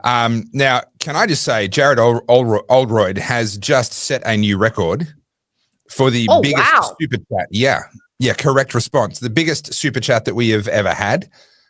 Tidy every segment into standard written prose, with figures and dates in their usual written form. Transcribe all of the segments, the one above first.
Now, can I just say, Jared Oldroyd has just set a new record for the biggest super chat. Yeah, correct response. The biggest super chat that we have ever had.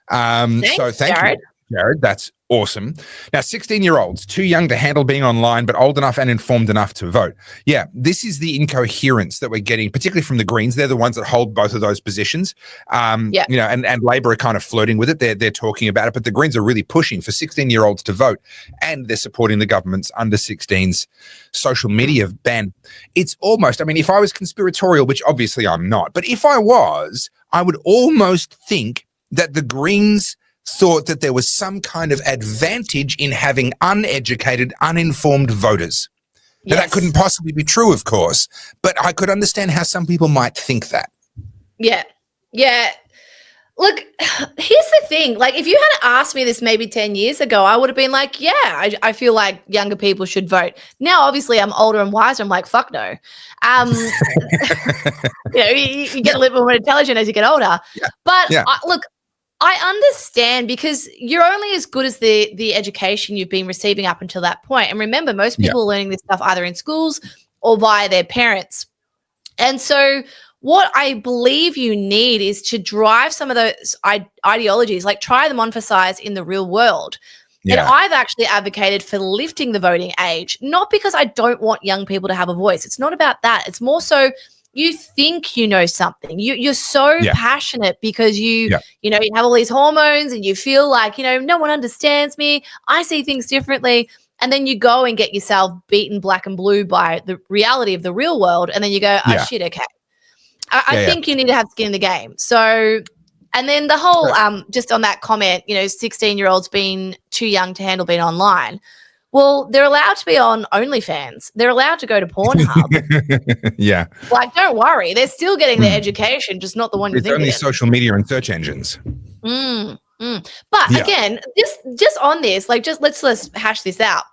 So thank Jared. you, Jared. That's awesome. Now, 16-year-olds, too young to handle being online, but old enough and informed enough to vote. Yeah, this is the incoherence that we're getting, particularly from the Greens. They're the ones that hold both of those positions. You know, and Labor are kind of flirting with it. They're talking about it, but the Greens are really pushing for 16-year-olds to vote, and they're supporting the government's under 16s social media ban. It's almost, I mean, if I was conspiratorial, which obviously I'm not, but if I was, I would almost think that the Greens thought that there was some kind of advantage in having uneducated, uninformed voters. Now, that couldn't possibly be true, of course, but I could understand how some people might think that. Yeah. Look, here's the thing. Like, if you had asked me this maybe 10 years ago, I would have been like, yeah, I feel like younger people should vote. Now, obviously, I'm older and wiser. I'm like, fuck no. You know, you get a little bit more intelligent as you get older. Yeah. But look, I understand, because you're only as good as the education you've been receiving up until that point. And remember, most people are learning this stuff either in schools or via their parents. And so what I believe you need is to drive some of those ideologies, like try them on for size in the real world. And I've actually advocated for lifting the voting age, not because I don't want young people to have a voice. It's not about that. It's more so you think you know something. You're so passionate because you know, you have all these hormones and you feel like, you know, no one understands me. I see things differently. And then you go and get yourself beaten black and blue by the reality of the real world. And then you go, oh, shit, okay. I think you need to have skin in the game. So, and then the whole, just on that comment, you know, 16-year-olds being too young to handle being online. Well, they're allowed to be on OnlyFans. They're allowed to go to Pornhub. Like, don't worry. They're still getting their education, just not the one you think. It's only social media and search engines. But again, just on this, like, let's hash this out.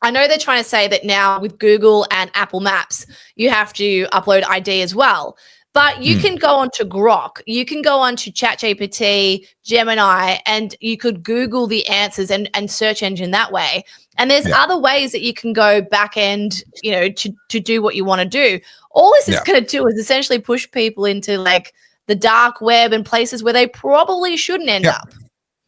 I know they're trying to say that now with Google and Apple Maps, you have to upload ID as well. But you can go on to Grok, you can go on to ChatGPT, Gemini, and you could Google the answers and search engine that way. And there's other ways that you can go back end, you know, to do what you want to do. All this is going to do is essentially push people into like the dark web and places where they probably shouldn't end up.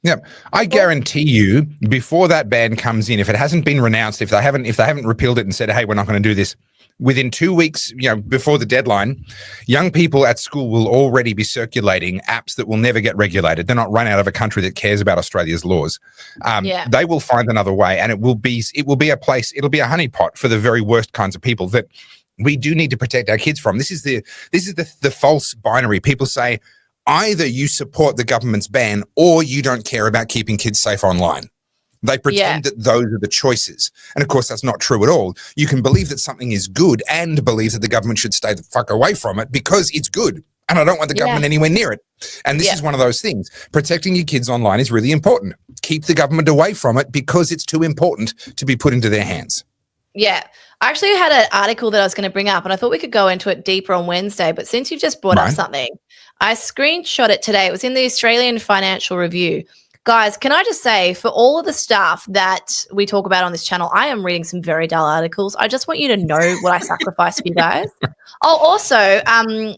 Yep. I guarantee you, before that ban comes in, if it hasn't been renounced, if they haven't repealed it and said, hey, we're not going to do this, within 2 weeks, you know, before the deadline, young people at school will already be circulating apps that will never get regulated. They're not run out of a country that cares about Australia's laws. They will find another way, and it will be a place, it'll be a honeypot for the very worst kinds of people that we do need to protect our kids from. This is the false binary. People say, either you support the government's ban or you don't care about keeping kids safe online. They pretend that those are the choices. And of course, that's not true at all. You can believe that something is good and believe that the government should stay the fuck away from it because it's good. And I don't want the government anywhere near it. And this is one of those things. Protecting your kids online is really important. Keep the government away from it because it's too important to be put into their hands. Yeah. I actually had an article that I was going to bring up, and I thought we could go into it deeper on Wednesday. But since you've just brought up something, I screenshot it today. It was in the Australian Financial Review. Guys, can I just say, for all of the stuff that we talk about on this channel, I am reading some very dull articles. I just want you to know what I sacrifice for you guys. I'll also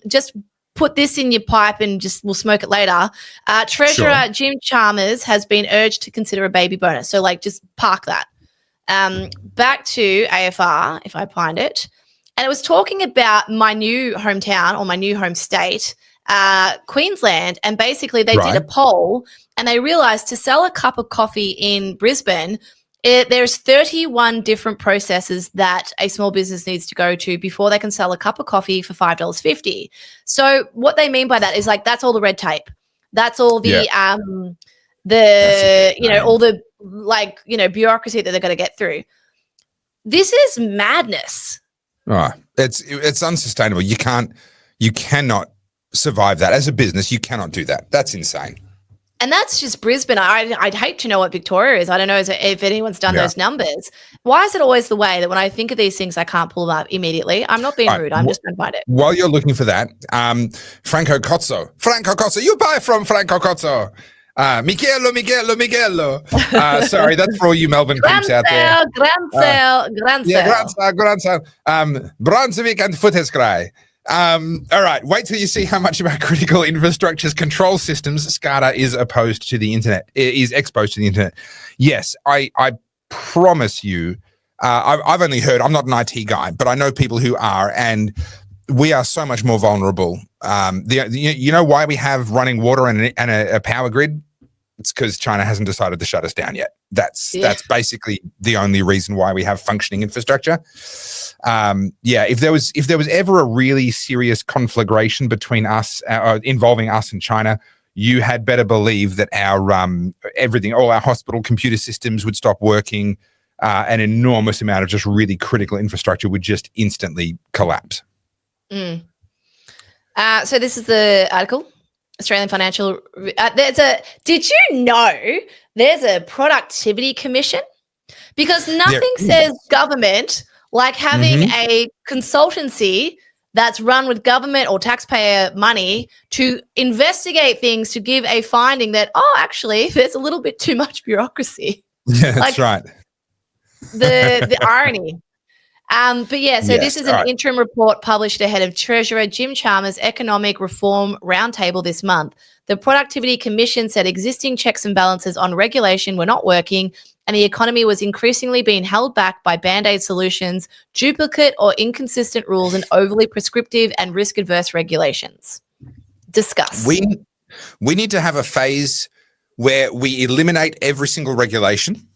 just put this in your pipe and we'll smoke it later. Treasurer Jim Chalmers has been urged to consider a baby bonus. So, like, just park that. Back to AFR, if I find it. And it was talking about my new hometown or my new home state, Queensland. And basically they did a poll and they realized to sell a cup of coffee in Brisbane, there's 31 different processes that a small business needs to go to before they can sell a cup of coffee for $5.50. So what they mean by that is, like, that's all the red tape. That's all the, you know, all the, like, you know, bureaucracy that they're going to get through. This is madness. Oh, it's unsustainable. You cannot survive that as a business. You cannot do that. That's insane. And that's just Brisbane. I'd hate to know what Victoria is. I don't know if anyone's done those numbers. Why is it always the way that when I think of these things, I can't pull them up immediately? I'm not being rude. I'm just going to find it. While you're looking for that, Franco Cozzo, you buy from Franco Cozzo. Miguelo. Sorry, that's for all you Melbourne peeps out there. Grand sale. Yeah, grand sale. Brunswick and Foothescray. All right, wait till you see how much of our critical infrastructure's control systems SCADA is exposed to the internet. Yes, I promise you, I've only heard, I'm not an IT guy, but I know people who are, and we are so much more vulnerable. You know why we have running water and a power grid? It's because China hasn't decided to shut us down yet. That's basically the only reason why we have functioning infrastructure. If there was ever a really serious conflagration between us, involving us and China, you had better believe that our everything, all our hospital computer systems would stop working. An enormous amount of just really critical infrastructure would just instantly collapse. So this is the article. Australian Financial. Did you know there's a productivity commission? Because nothing says government like having a consultancy that's run with government or taxpayer money to investigate things, to give a finding that, actually, there's a little bit too much bureaucracy. Yeah, that's right. The irony. This is an interim report published ahead of Treasurer Jim Chalmers' Economic Reform Roundtable this month. The Productivity Commission said existing checks and balances on regulation were not working, and the economy was increasingly being held back by band-aid solutions, duplicate or inconsistent rules, and overly prescriptive and risk-averse regulations. Discuss. We need to have a phase where we eliminate every single regulation.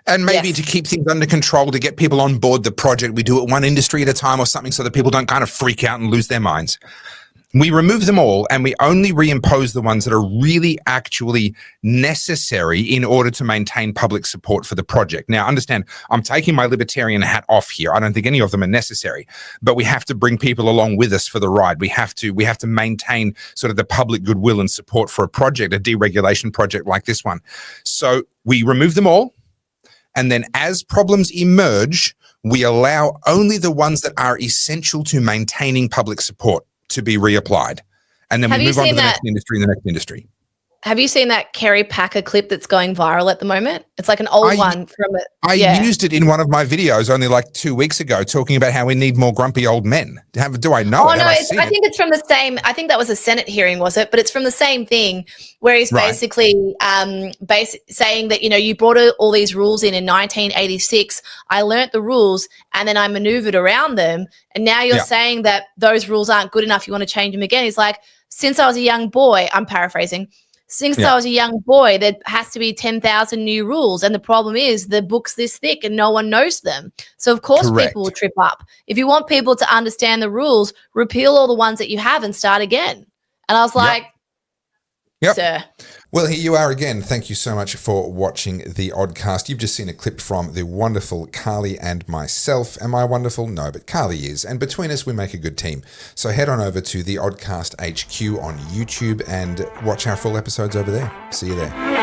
And maybe to keep things under control, to get people on board the project, we do it one industry at a time or something so that people don't kind of freak out and lose their minds. We remove them all and we only reimpose the ones that are really actually necessary in order to maintain public support for the project. Now, understand, I'm taking my libertarian hat off here. I don't think any of them are necessary, but we have to bring people along with us for the ride. We have to maintain sort of the public goodwill and support for a project, a deregulation project like this one. So we remove them all. And then as problems emerge, we allow only the ones that are essential to maintaining public support to be reapplied. And then we move on to the next industry. Have you seen that Kerry Packer clip that's going viral at the moment? It's like an old one from it. I used it in one of my videos only like 2 weeks ago, talking about how we need more grumpy old men. Do I know? Oh, no, I think it's from the same. I think that was a Senate hearing, was it? But it's from the same thing where he's basically saying that, you brought all these rules in 1986. I learnt the rules and then I maneuvered around them. And now you're saying that those rules aren't good enough. You want to change them again. He's like, since I was a young boy, I'm paraphrasing. Since I was a young boy, there has to be 10,000 new rules. And the problem is the book's this thick and no one knows them. So, of course, people will trip up. If you want people to understand the rules, repeal all the ones that you have and start again. And I was like, sir. Well, here you are again. Thank you so much for watching the Oddcast. You've just seen a clip from the wonderful Carly and myself. Am I wonderful? No, but Carly is. And between us, we make a good team. So head on over to the Oddcast HQ on YouTube and watch our full episodes over there. See you there.